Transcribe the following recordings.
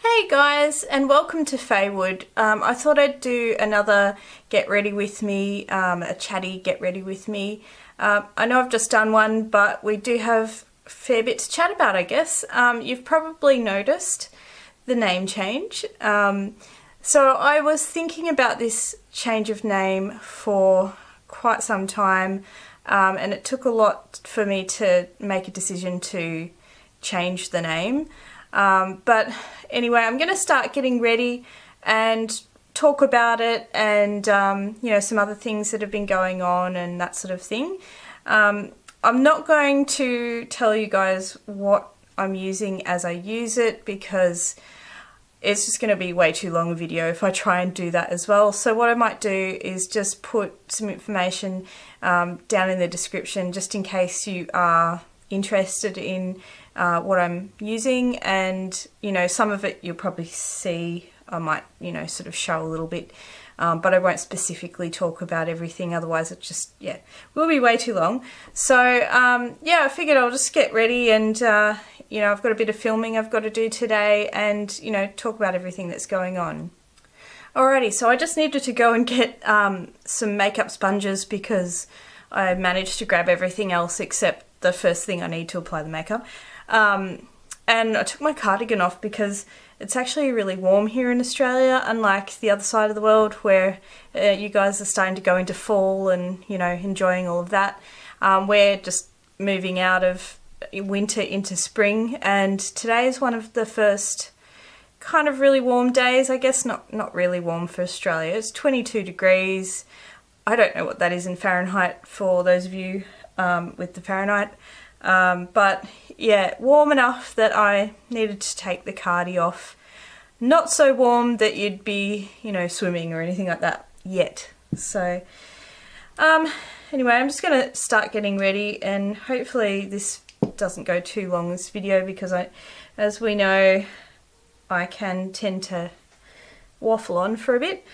Hey guys, and welcome to Faewood. I thought I'd do another Get Ready With Me, a chatty Get Ready With Me. I know I've just done one, but we do have a fair bit to chat about, I guess. You've probably noticed the name change. So I was thinking about this change of name for quite some time, and it took a lot for me to make a decision to change the name. But anyway, I'm going to start getting ready and talk about it and, you know, some other things that have been going on and that sort of thing. I'm not going to tell you guys what I'm using as I use it because it's just going to be way too long a video if I try and do that as well. So what I might do is just put some information down in the description just in case you are interested in what I'm using, and you know, some of it you'll probably see. I might, you know, sort of show a little bit, but I won't specifically talk about everything, otherwise it just, yeah, will be way too long. So yeah, I figured I'll just get ready and you know, I've got a bit of filming I've got to do today and, you know, talk about everything that's going on. Alrighty, so I just needed to go and get some makeup sponges because I managed to grab everything else except the first thing I need to apply the makeup. And I took my cardigan off because it's actually really warm here in Australia, unlike the other side of the world where you guys are starting to go into fall and, you know, enjoying all of that. We're just moving out of winter into spring, and today is one of the first kind of really warm days. I guess not really warm for Australia. It's 22 degrees. I don't know what that is in Fahrenheit for those of you with the Fahrenheit. But yeah, warm enough that I needed to take the cardi off. Not so warm that you'd be, you know, swimming or anything like that yet. So anyway, I'm just going to start getting ready, and hopefully this doesn't go too long, this video, because as we know, I can tend to waffle on for a bit.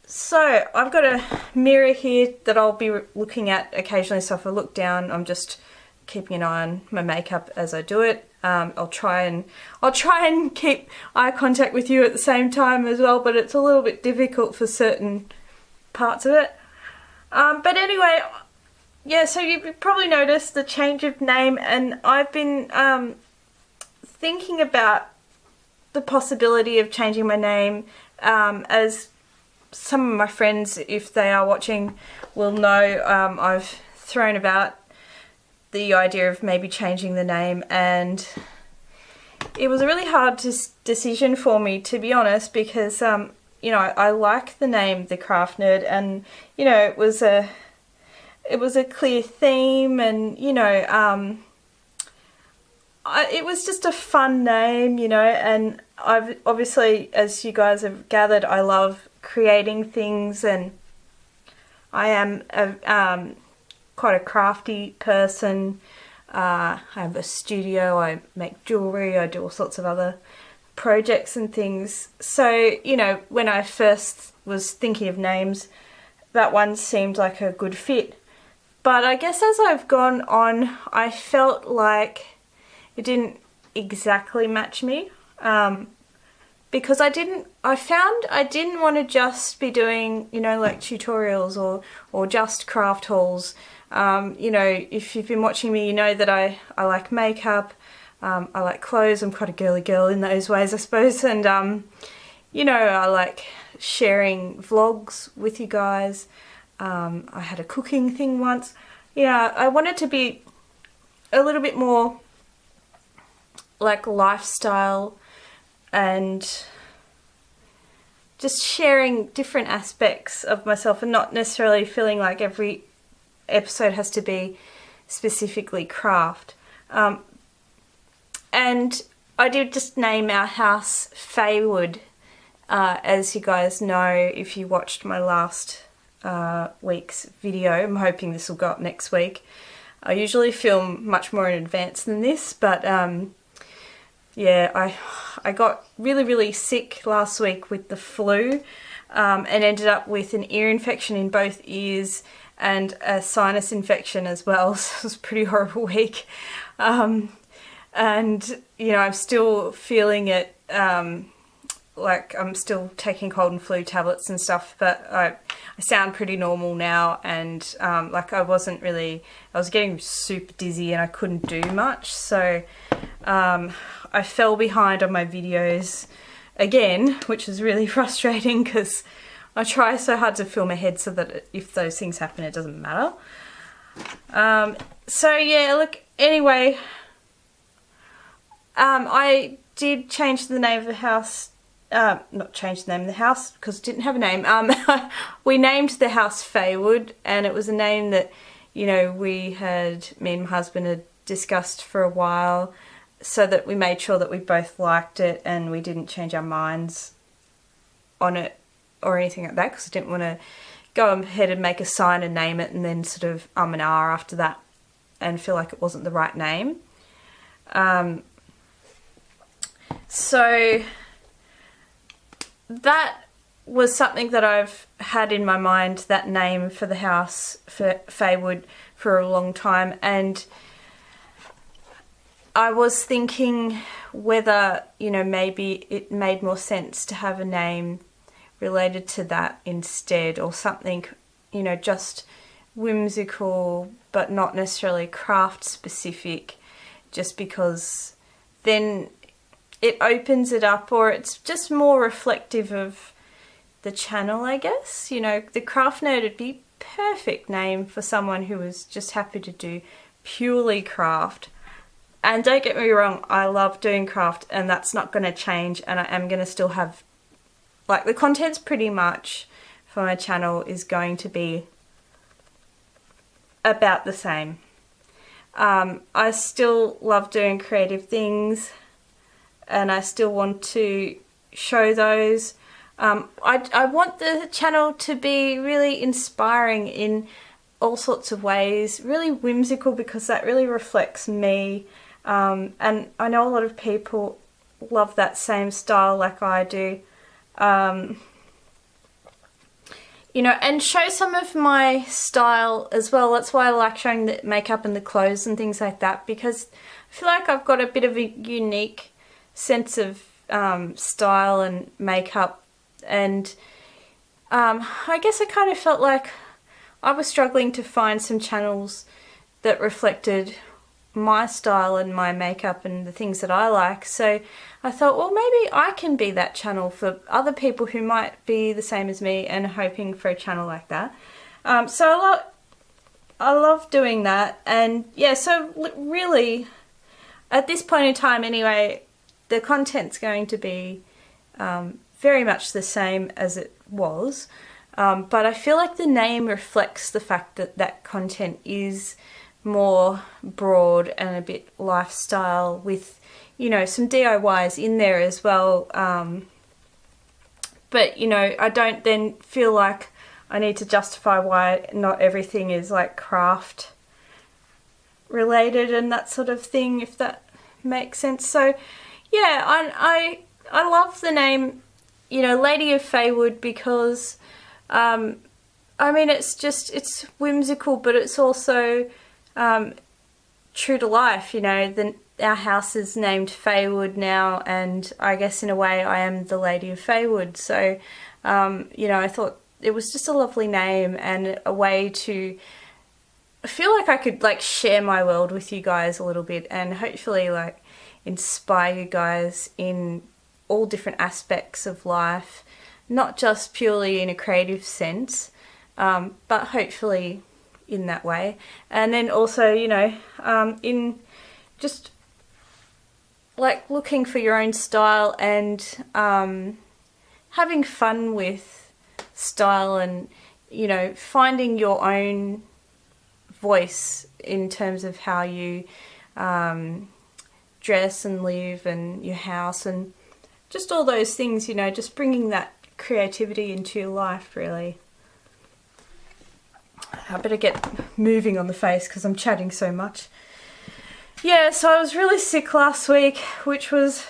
So I've got a mirror here that I'll be looking at occasionally, so if I look down I'm just keeping an eye on my makeup as I do it. I'll try and keep eye contact with you at the same time as well, but it's a little bit difficult for certain parts of it. But anyway, yeah, so you've probably noticed the change of name, and I've been thinking about the possibility of changing my name, as some of my friends, if they are watching, will know. I've thrown about the idea of maybe changing the name, and it was a really hard decision for me, to be honest, because you know, I like the name The Craft Nerd, and you know, it was a clear theme, and you know, it was just a fun name, you know, and I've obviously, as you guys have gathered, I love creating things, and I am quite a crafty person. I have a studio, I make jewellery, I do all sorts of other projects and things. So, you know, when I first was thinking of names, that one seemed like a good fit. But I guess as I've gone on, I felt like it didn't exactly match me. Because I found I didn't want to just be doing, you know, like tutorials or just craft hauls. You know, if you've been watching me, you know that I like makeup, I like clothes, I'm quite a girly girl in those ways, I suppose, and you know, I like sharing vlogs with you guys. I had a cooking thing once. Yeah, I wanted to be a little bit more like lifestyle and just sharing different aspects of myself, and not necessarily feeling like every episode has to be specifically craft. And I did just name our house Faewood, as you guys know if you watched my last week's video. I'm hoping this will go up next week. I usually film much more in advance than this, but yeah, I got really sick last week with the flu, and ended up with an ear infection in both ears and a sinus infection as well, so it was a pretty horrible week. And, you know, I'm still feeling it like I'm still taking cold and flu tablets and stuff, but I sound pretty normal now, and like I was getting super dizzy and I couldn't do much, so I fell behind on my videos again, which is really frustrating because I try so hard to film ahead so that if those things happen it doesn't matter. So yeah, look, anyway, I did change the name of the house. Not change the name of the house because it didn't have a name. We named the house Faewood, and it was a name that, you know, me and my husband had discussed for a while, so that we made sure that we both liked it and we didn't change our minds on it or anything like that, because I didn't want to go ahead and make a sign and name it and then sort of and ah after that and feel like it wasn't the right name. So that was something that I've had in my mind, that name for the house, for Faewood, for a long time, and I was thinking whether, you know, maybe it made more sense to have a name related to that instead, or something, you know, just whimsical but not necessarily craft specific, just because then it opens it up, or it's just more reflective of the channel, I guess. You know, the Craft Nerd would be perfect name for someone who was just happy to do purely craft. And don't get me wrong, I love doing craft, and that's not going to change, and I am going to still have, like, the content's pretty much for my channel is going to be about the same. I still love doing creative things, and I still want to show those. I want the channel to be really inspiring in all sorts of ways, really whimsical, because that really reflects me, and I know a lot of people love that same style like I do. You know, and show some of my style as well. That's why I like showing the makeup and the clothes and things like that, because I feel like I've got a bit of a unique sense of style and makeup, and I guess I kind of felt like I was struggling to find some channels that reflected my style and my makeup and the things that I like. So I thought, well, maybe I can be that channel for other people who might be the same as me and hoping for a channel like that. So I love doing that, and yeah, so really at this point in time anyway, the content's going to be very much the same as it was, but I feel like the name reflects the fact that that content is more broad and a bit lifestyle, with, you know, some DIYs in there as well, but, you know, I don't then feel like I need to justify why not everything is like craft related and that sort of thing, if that makes sense. So yeah, I love the name, you know, Lady of Faewood, because I mean, it's whimsical, but it's also true to life. You know, our house is named Faewood now, and I guess in a way I am the Lady of Faewood. So you know, I thought it was just a lovely name and a way to feel like I could like share my world with you guys a little bit, and hopefully like inspire you guys in all different aspects of life, not just purely in a creative sense, but hopefully in that way. And then also, you know, in just like looking for your own style and having fun with style, and, you know, finding your own voice in terms of how you dress and live, and your house, and just all those things, you know, just bringing that creativity into your life, really. I better get moving on the face because I'm chatting so much. Yeah, so I was really sick last week, which was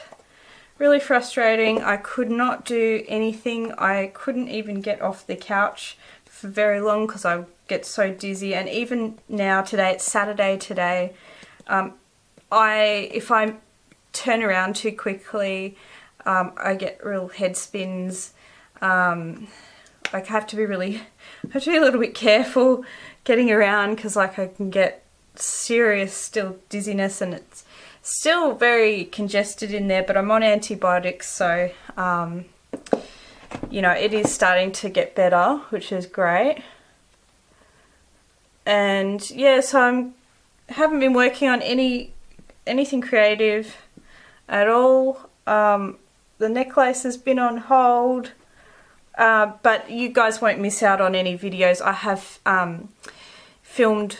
really frustrating. I could not do anything. I couldn't even get off the couch for very long because I get so dizzy. And even now today, it's Saturday today, if I turn around too quickly, I get real head spins. Like I have to be a little bit careful getting around, because like I can get serious still dizziness, and it's still very congested in there, but I'm on antibiotics, so you know, it is starting to get better, which is great. And yeah, so haven't been working on anything creative at all. The necklace has been on hold, but you guys won't miss out on any videos. I have filmed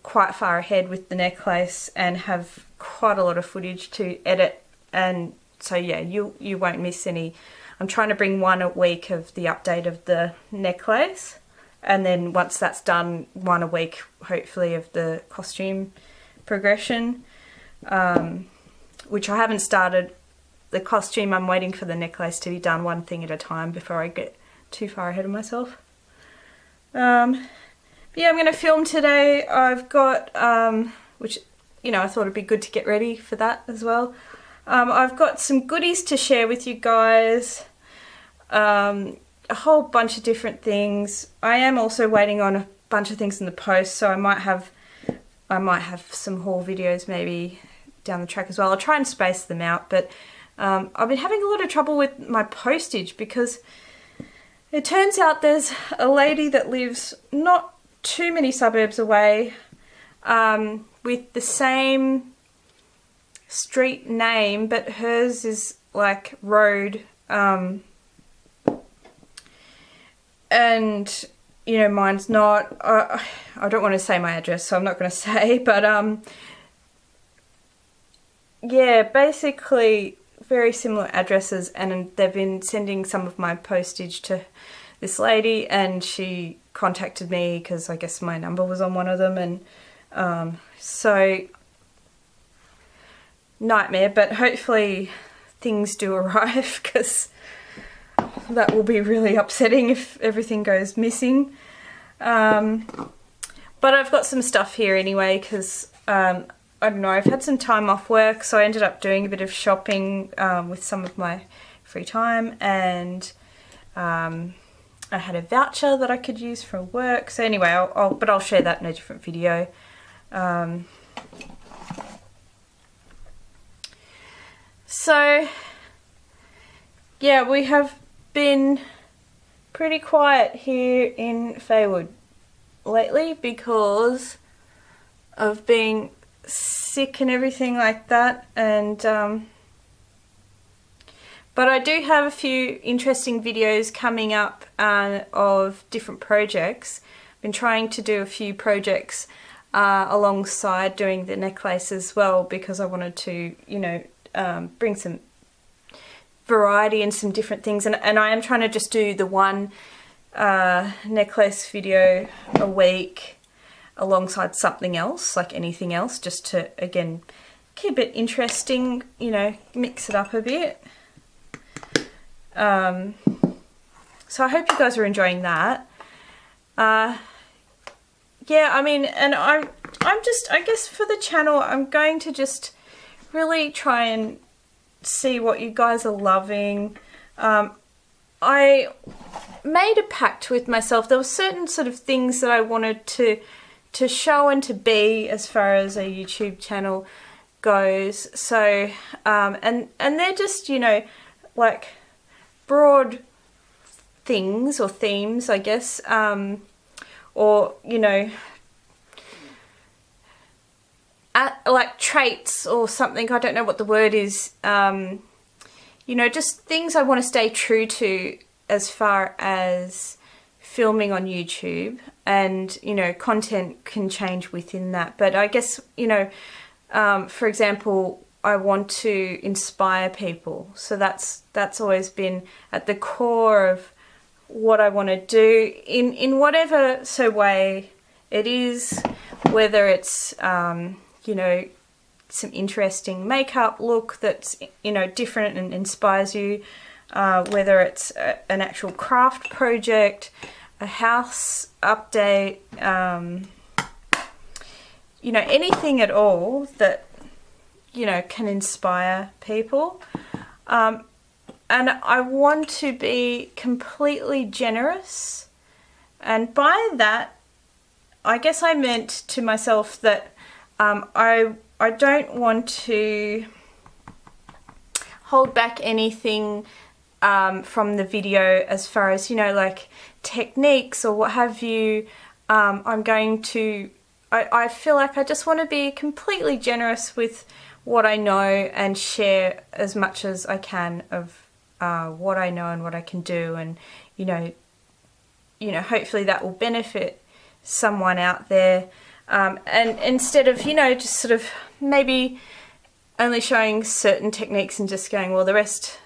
quite far ahead with the necklace and have quite a lot of footage to edit, and so yeah, you won't miss any. I'm trying to bring one a week of the update of the necklace, and then once that's done, one a week hopefully of the costume progression, which I haven't started. The costume, I'm waiting for the necklace to be done one thing at a time before I get too far ahead of myself. But yeah, I'm going to film today. I've got, which, you know, I thought it'd be good to get ready for that as well. I've got some goodies to share with you guys. A whole bunch of different things. I am also waiting on a bunch of things in the post, so I might have some haul videos maybe down the track as well. I'll try and space them out, but I've been having a lot of trouble with my postage, because it turns out there's a lady that lives not too many suburbs away, with the same street name, but hers is like road, and you know, mine's not. I don't want to say my address, so I'm not going to say, but yeah, basically very similar addresses, and they've been sending some of my postage to this lady, and she contacted me because I guess my number was on one of them, and so nightmare, but hopefully things do arrive, because that will be really upsetting if everything goes missing. But I've got some stuff here anyway, because I don't know, I've had some time off work, so I ended up doing a bit of shopping with some of my free time, and I had a voucher that I could use for work. So anyway, I'll share that in a different video. So yeah, we have been pretty quiet here in Faewood lately because of being sick and everything like that, and but I do have a few interesting videos coming up of different projects. I've been trying to do a few projects alongside doing the necklace as well, because I wanted to, you know, bring some variety and some different things, and I am trying to just do the one necklace video a week alongside something else, like anything else, just to again keep it interesting, you know, mix it up a bit. So I hope you guys are enjoying that. Yeah, I mean, and I'm just, I guess for the channel, I'm going to just really try and see what you guys are loving. I made a pact with myself. There were certain sort of things that I wanted to show and to be as far as a YouTube channel goes. So, and they're just, you know, like broad things or themes, I guess, or, you know, like traits or something. I don't know what the word is. You know, just things I want to stay true to as far as filming on YouTube, and, you know, content can change within that. But I guess, you know, for example, I want to inspire people. So that's always been at the core of what I want to do in whatever way it is, whether it's, you know, some interesting makeup look that's, you know, different and inspires you, whether it's an actual craft project, a house update, you know, anything at all that, you know, can inspire people. I want to be completely generous. And by that, I guess I meant to myself that I don't want to hold back anything from the video as far as, you know, like techniques or what have you. I feel like I just want to be completely generous with what I know and share as much as I can of what I know and what I can do, and you know, hopefully that will benefit someone out there. And instead of, you know, just sort of maybe only showing certain techniques and just going, well, the rest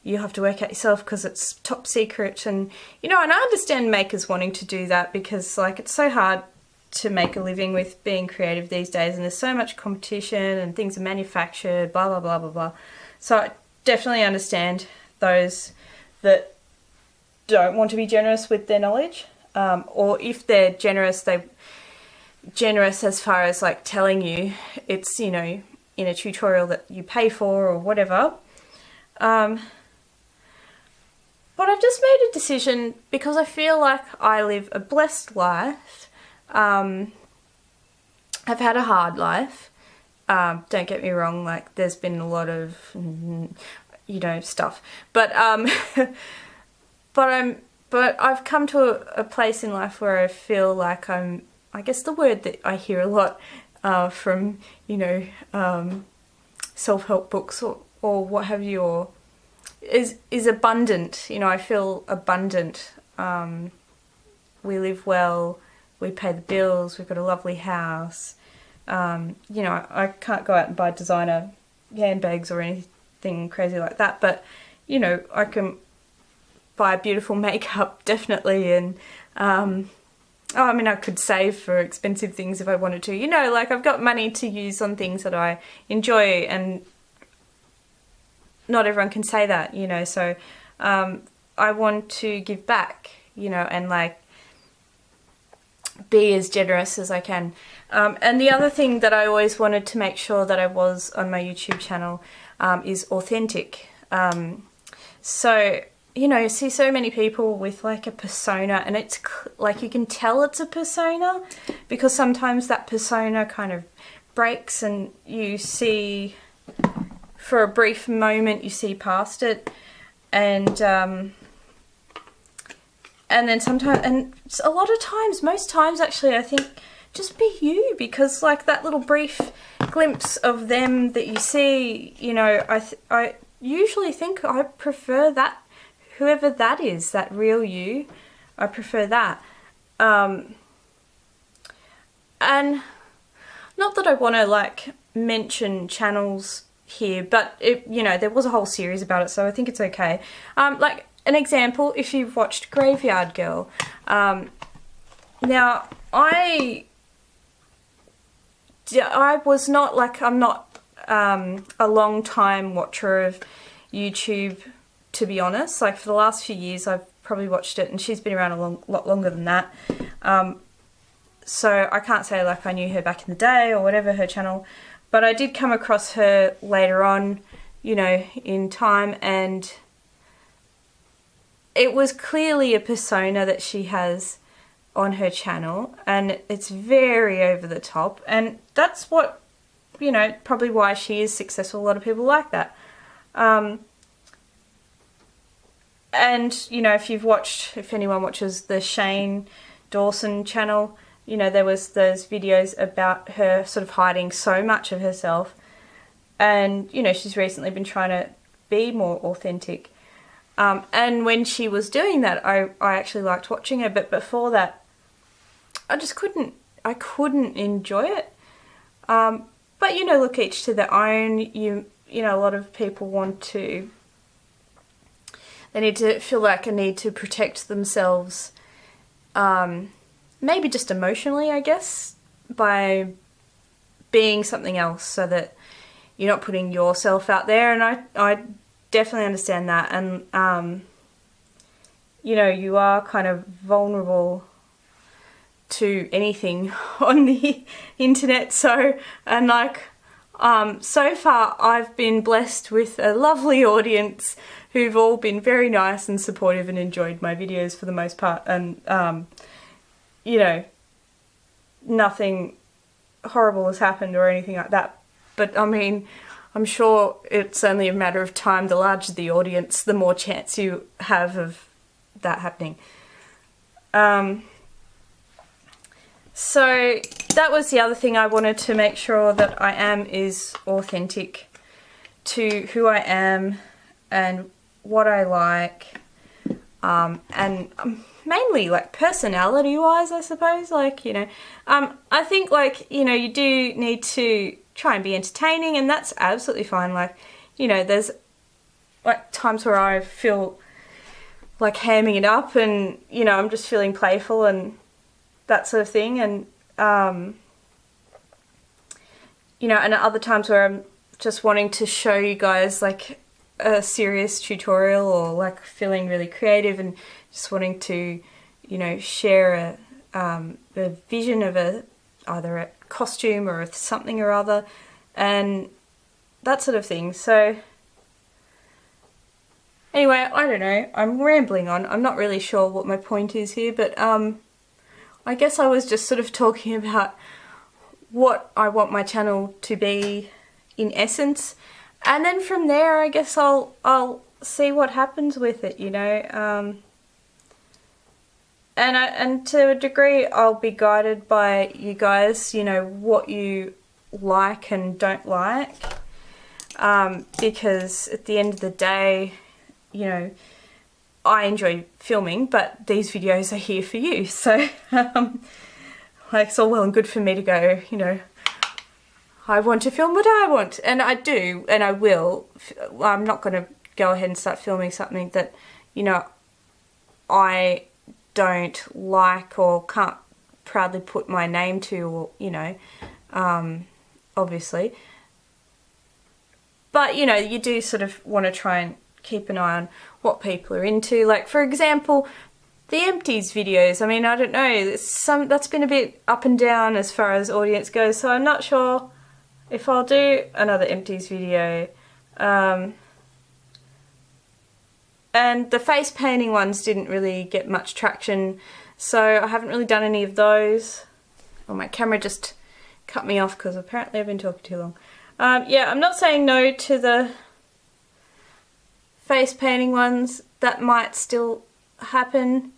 you have to work out yourself because it's top secret. And, you know, and I understand makers wanting to do that because, like, it's so hard to make a living with being creative these days, and there's so much competition and things are manufactured, blah, blah, blah, blah, blah. So I definitely understand those that don't want to be generous with their knowledge. Or if they're generous, they're generous as far as like telling you it's, you know, in a tutorial that you pay for or whatever. But I've just made a decision because I feel like I live a blessed life. I've had a hard life. Don't get me wrong, like there's been a lot of, you know, stuff. But But I've come to a place in life where I feel like I guess the word that I hear a lot from, you know, self-help books or what have you, or is abundant. You know, I feel abundant. We live well, we pay the bills, we've got a lovely house. You know, I can't go out and buy designer handbags or anything crazy like that, but, you know, I can buy beautiful makeup, definitely, and I mean, I could save for expensive things if I wanted to. You know, like I've got money to use on things that I enjoy, and not everyone can say that, you know, so I want to give back, you know, and like be as generous as I can. And the other thing that I always wanted to make sure that I was on my YouTube channel is authentic. So, you know, you see so many people with like a persona, and it's like you can tell it's a persona because sometimes that persona kind of breaks and you see, for a brief moment, you see past it, and then sometimes, and a lot of times, most times actually, I think just be you, because like that little brief glimpse of them that you see, you know, I usually think I prefer that. Whoever that is, that real you, I prefer that. And not that I want to like mention channels here, but it, you know, there was a whole series about it, so I think it's okay. Like an example, if you've watched Graveyard Girl, now I was not like, I'm not a long time watcher of YouTube, to be honest. Like for the last few years I've probably watched it, and she's been around a lot longer than that. So I can't say like I knew her back in the day or whatever, her channel, but I did come across her later on, you know, in time, and it was clearly a persona that she has on her channel, and it's very over the top, and that's what, you know, probably why she is successful. A lot of people like that. And, you know, if anyone watches the Shane Dawson channel, you know, there was those videos about her sort of hiding so much of herself. And, you know, she's recently been trying to be more authentic. And when she was doing that, I actually liked watching her. But before that, I couldn't enjoy it. But, you know, look, each to their own. You know, a lot of people want to, they need to feel like a need to protect themselves, maybe just emotionally, I guess, by being something else, so that you're not putting yourself out there. And I definitely understand that. And, you know, you are kind of vulnerable to anything on the internet. So, and like, So far I've been blessed with a lovely audience who've all been very nice and supportive and enjoyed my videos for the most part, and you know, nothing horrible has happened or anything like that. But I mean, I'm sure it's only a matter of time. The larger the audience, the more chance you have of that happening. So that was the other thing I wanted to make sure that I am is authentic to who I am and what I like, and mainly like personality wise, I suppose. Like, you know, I think, like, you know, you do need to try and be entertaining, and that's absolutely fine. Like, you know, there's like times where I feel like hamming it up and, you know, I'm just feeling playful and that sort of thing, and you know, and other times where I'm just wanting to show you guys like a serious tutorial, or like feeling really creative and just wanting to, you know, share a vision of either a costume or something or other, and that sort of thing. So anyway, I don't know, I'm rambling on. I'm not really sure what my point is here, but I guess I was just sort of talking about what I want my channel to be in essence, and then from there I guess I'll see what happens with it, you know. And to a degree I'll be guided by you guys, you know, what you like and don't like, because at the end of the day, you know, I enjoy filming, but these videos are here for you. So like, it's all well and good for me to go, you know, I want to film what I want, and I do, and I will. I'm not going to go ahead and start filming something that, you know, I don't like or can't proudly put my name to, or, you know, obviously. But, you know, you do sort of want to try and keep an eye on what people are into. Like, for example, the empties videos. I mean, I don't know, that's been a bit up and down as far as audience goes, so I'm not sure if I'll do another empties video. And the face painting ones didn't really get much traction, so I haven't really done any of those. Oh, my camera just cut me off because apparently I've been talking too long. Yeah, I'm not saying no to the face painting ones. That might still happen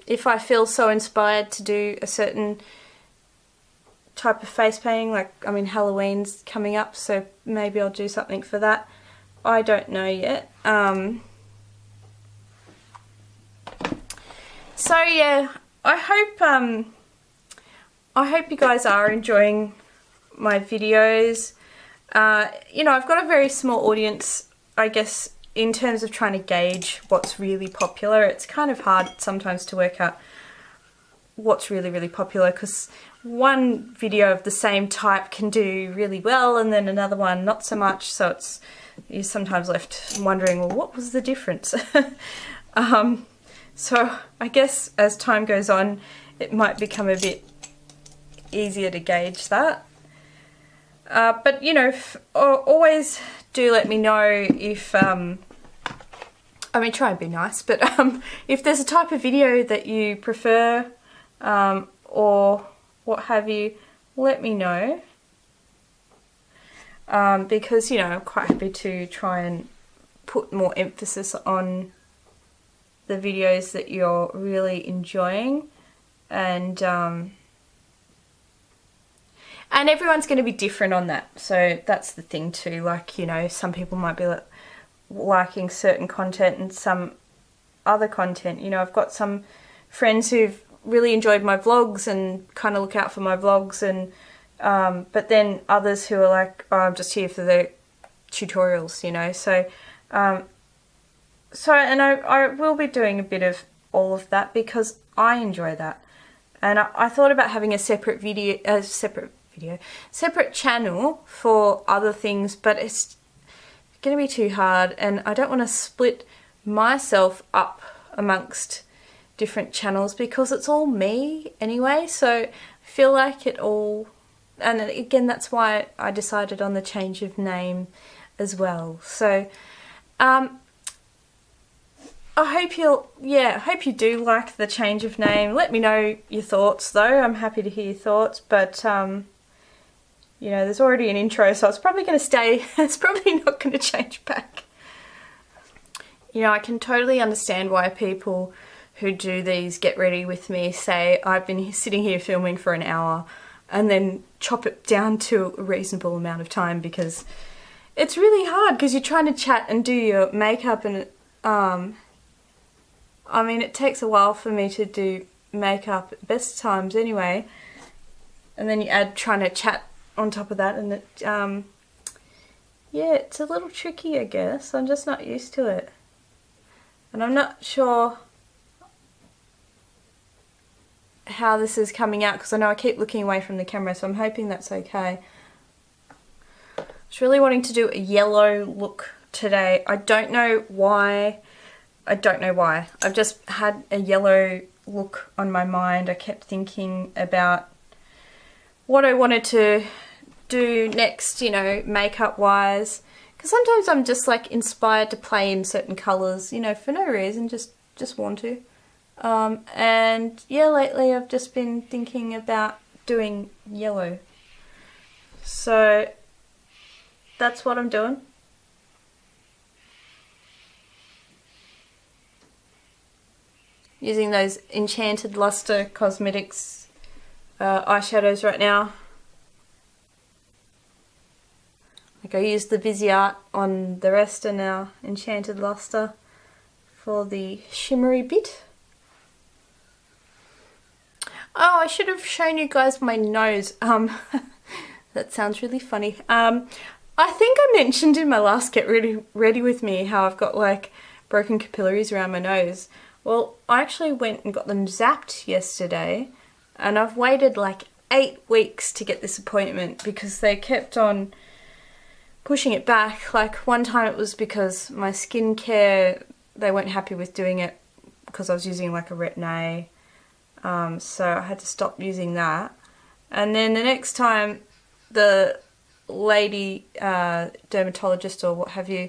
if I feel so inspired to do a certain type of face painting. Like, I mean, Halloween's coming up, so maybe I'll do something for that. I don't know yet. So yeah, I hope you guys are enjoying my videos. You know, I've got a very small audience, I guess, in terms of trying to gauge what's really popular. It's kind of hard sometimes to work out what's really, really popular, because one video of the same type can do really well and then another one not so much, so you're sometimes left wondering, well, what was the difference? So I guess as time goes on, it might become a bit easier to gauge that. But, you know, always do let me know if, I mean, try and be nice, but if there's a type of video that you prefer, or what have you, let me know. Because, you know, I'm quite happy to try and put more emphasis on the videos that you're really enjoying, and everyone's going to be different on that, so that's the thing too. Like, you know, some people might be liking certain content and some other content. You know, I've got some friends who've really enjoyed my vlogs and kind of look out for my vlogs, and but then others who are like, oh, I'm just here for the tutorials, you know. So and I will be doing a bit of all of that because I enjoy that, and I thought about having a separate channel for other things, but it's going to be too hard, and I don't want to split myself up amongst different channels because it's all me anyway, so I feel like it all and again, that's why I decided on the change of name as well. So I hope I hope you do like the change of name. Let me know your thoughts though. I'm happy to hear your thoughts, but you know, there's already an intro, so it's probably going to stay. It's probably not going to change back. You know, I can totally understand why people who do these get ready with me say, I've been sitting here filming for an hour and then chop it down to a reasonable amount of time, because it's really hard because you're trying to chat and do your makeup, and I mean, it takes a while for me to do makeup at best times anyway, and then you add trying to chat on top of that, and it yeah, it's a little tricky, I guess. I'm just not used to it, and I'm not sure how this is coming out because I know I keep looking away from the camera, so I'm hoping that's okay. I was really wanting to do a yellow look today. I don't know why. I've just had a yellow look on my mind. I kept thinking about what I wanted to do next, you know, makeup wise, because sometimes I'm just like inspired to play in certain colours, you know, for no reason, just want to. And yeah, lately I've just been thinking about doing yellow, so that's what I'm doing. Using those Enchanted Lustre Cosmetics eyeshadows right now. Like I used the Viseart on the rest and now Enchanted Lustre for the shimmery bit. Oh, I should have shown you guys my nose. That sounds really funny. I think I mentioned in my last Get Ready With Me how I've got like broken capillaries around my nose. Well, I actually went and got them zapped yesterday, and I've waited like 8 weeks to get this appointment because they kept on pushing it back. Like one time it was because my skincare, they weren't happy with doing it because I was using like a Retin-A. So I had to stop using that. And then the next time the lady dermatologist or what have you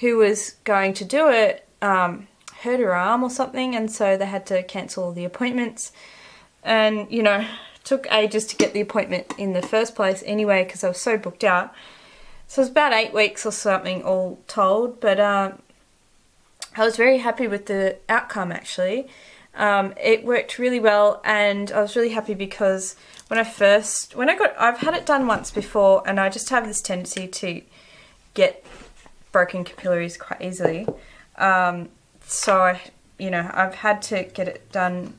who was going to do it hurt her arm or something, and so they had to cancel the appointments, and you know, it took ages to get the appointment in the first place anyway because I was so booked out. So it was about 8 weeks or something all told, but I was very happy with the outcome actually. It worked really well, and I was really happy because I've had it done once before, and I just have this tendency to get broken capillaries quite easily. So I've had to get it done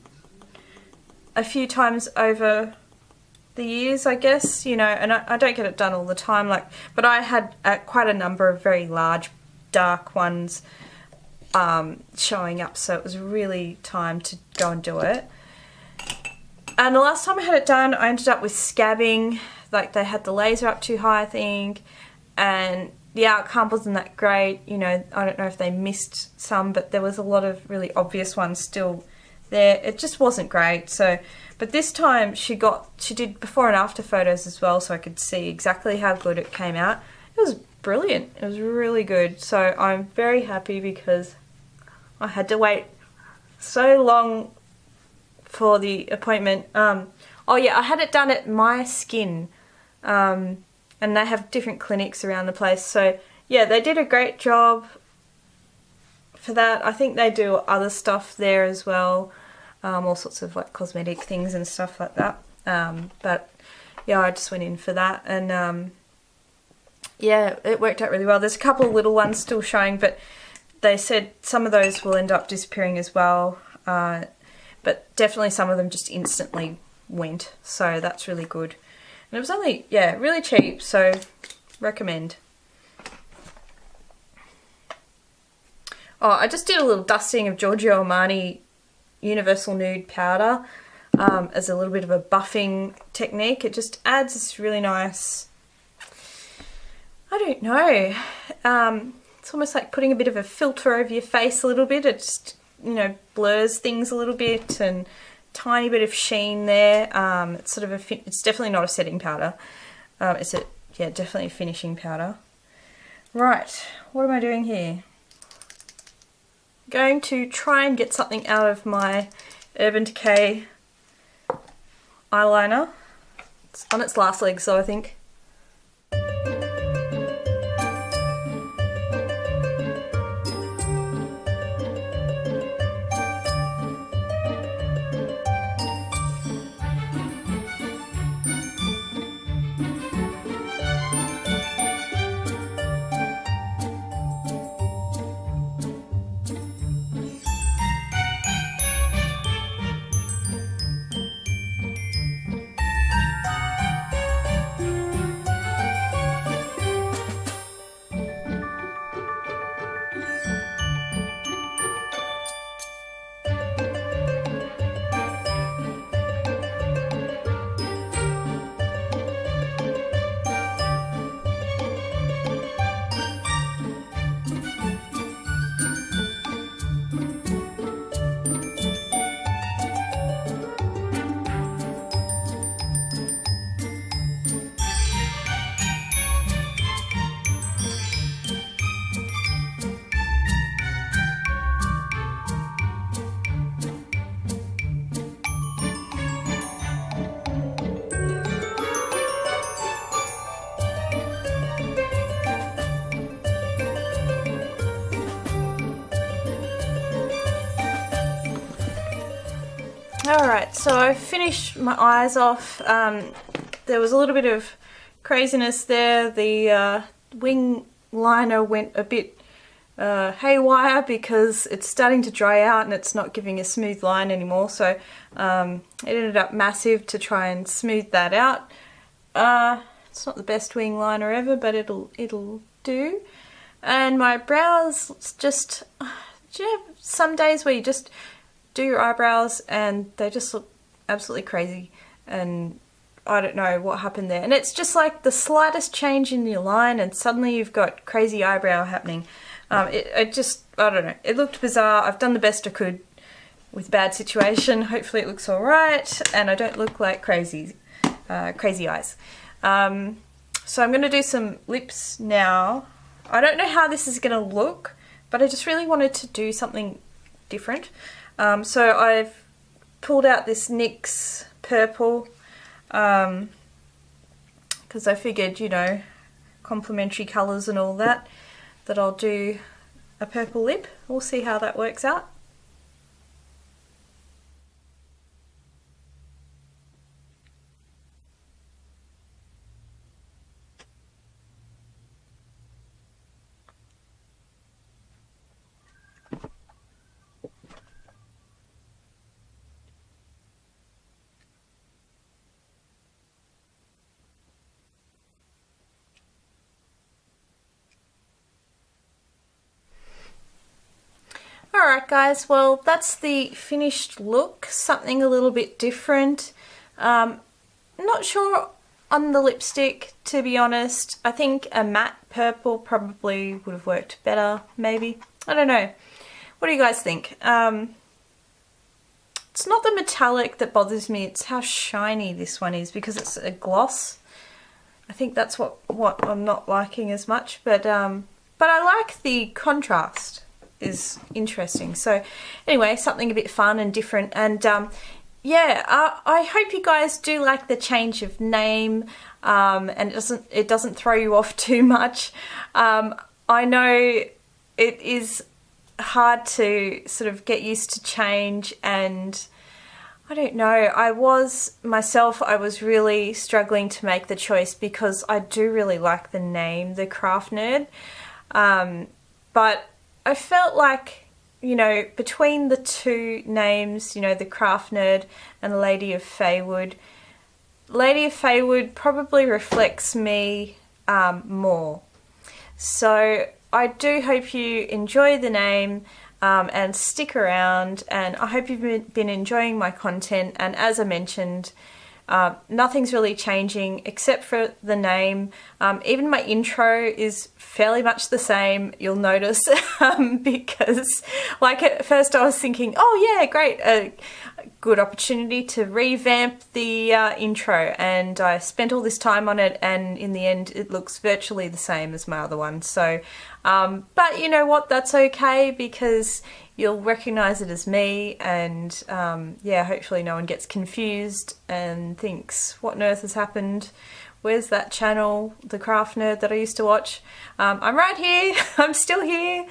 a few times over the years, I guess, you know, and I don't get it done all the time, but I had quite a number of very large dark ones showing up, so it was really time to go and do it. And the last time I had it done, I ended up with scabbing. Like they had the laser up too high, I think, and the outcome wasn't that great. You know, I don't know if they missed some, but there was a lot of really obvious ones still there. It just wasn't great. So, but this time she did before and after photos as well, so I could see exactly how good it came out. It was brilliant. It was really good. So I'm very happy because I had to wait so long for the appointment. Oh yeah, I had it done at My Skin, and they have different clinics around the place. So yeah, they did a great job for that. I think they do other stuff there as well, all sorts of like cosmetic things and stuff like that. But yeah, I just went in for that, and yeah, it worked out really well. There's a couple of little ones still showing, but they said some of those will end up disappearing as well. But definitely some of them just instantly went, so that's really good. And it was only, yeah, really cheap, so recommend. Oh, I just did a little dusting of Georgio Armani Universal Nude Powder as a little bit of a buffing technique. It just adds this really nice, I don't know, it's almost like putting a bit of a filter over your face a little bit. It just, you know, blurs things a little bit and tiny bit of sheen there. It's sort of it's definitely not a setting powder. Yeah, definitely a finishing powder. Right, what am I doing here? Going to try and get something out of my Urban Decay eyeliner. It's on its last leg, so I think. Alright, so I finished my eyes off. There was a little bit of craziness there. The wing liner went a bit haywire because it's starting to dry out and it's not giving a smooth line anymore, so it ended up massive to try and smooth that out. It's not the best wing liner ever, but it'll do. And my brows just, do you have some days where you just do your eyebrows and they just look absolutely crazy, and I don't know what happened there, and it's just like the slightest change in your line and suddenly you've got crazy eyebrow happening. I don't know, it looked bizarre. I've done the best I could with a bad situation. Hopefully it looks alright and I don't look like crazy eyes. So I'm going to do some lips now. I don't know how this is going to look, but I just really wanted to do something different. So I've pulled out this NYX purple because I figured, you know, complementary colours and all that, that I'll do a purple lip. We'll see how that works out. Alright guys, well that's the finished look, something a little bit different. Not sure on the lipstick, to be honest. I think a matte purple probably would have worked better, maybe. I don't know. What do you guys think? It's not the metallic that bothers me, it's how shiny this one is because it's a gloss. I think that's what I'm not liking as much, but I like the contrast. Is interesting. So anyway, something a bit fun and different, and yeah, I hope you guys do like the change of name, and it doesn't throw you off too much. I know it is hard to sort of get used to change, and I don't know, I was really struggling to make the choice because I do really like the name, The Craft Nerd, but I felt like, you know, between the two names, you know, The Craft Nerd and Lady of Faewood, Lady of Faewood probably reflects me more. So I do hope you enjoy the name and stick around, and I hope you've been enjoying my content. And as I mentioned, nothing's really changing except for the name. Even my intro is fairly much the same, you'll notice, because like at first I was thinking, oh yeah, great, good opportunity to revamp the intro, and I spent all this time on it, and in the end it looks virtually the same as my other one. So but you know what, that's okay, because you'll recognize it as me, and yeah, hopefully no one gets confused and thinks, what on earth has happened? Where's that channel, The Craft Nerd, that I used to watch? I'm right here. I'm still here.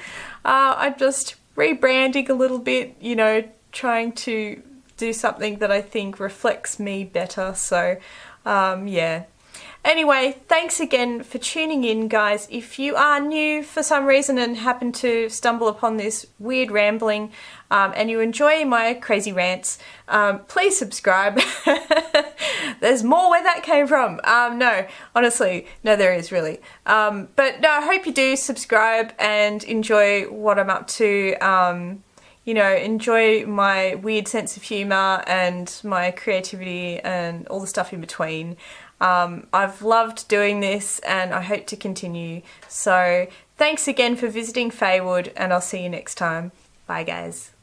I'm just rebranding a little bit, you know, trying to do something that I think reflects me better. So yeah. Anyway, thanks again for tuning in, guys. If you are new for some reason and happen to stumble upon this weird rambling and you enjoy my crazy rants, please subscribe. There's more where that came from. No, honestly, no, there is really. But no, I hope you do subscribe and enjoy what I'm up to. You know, enjoy my weird sense of humour and my creativity and all the stuff in between. I've loved doing this and I hope to continue. So thanks again for visiting Faewood, and I'll see you next time. Bye guys.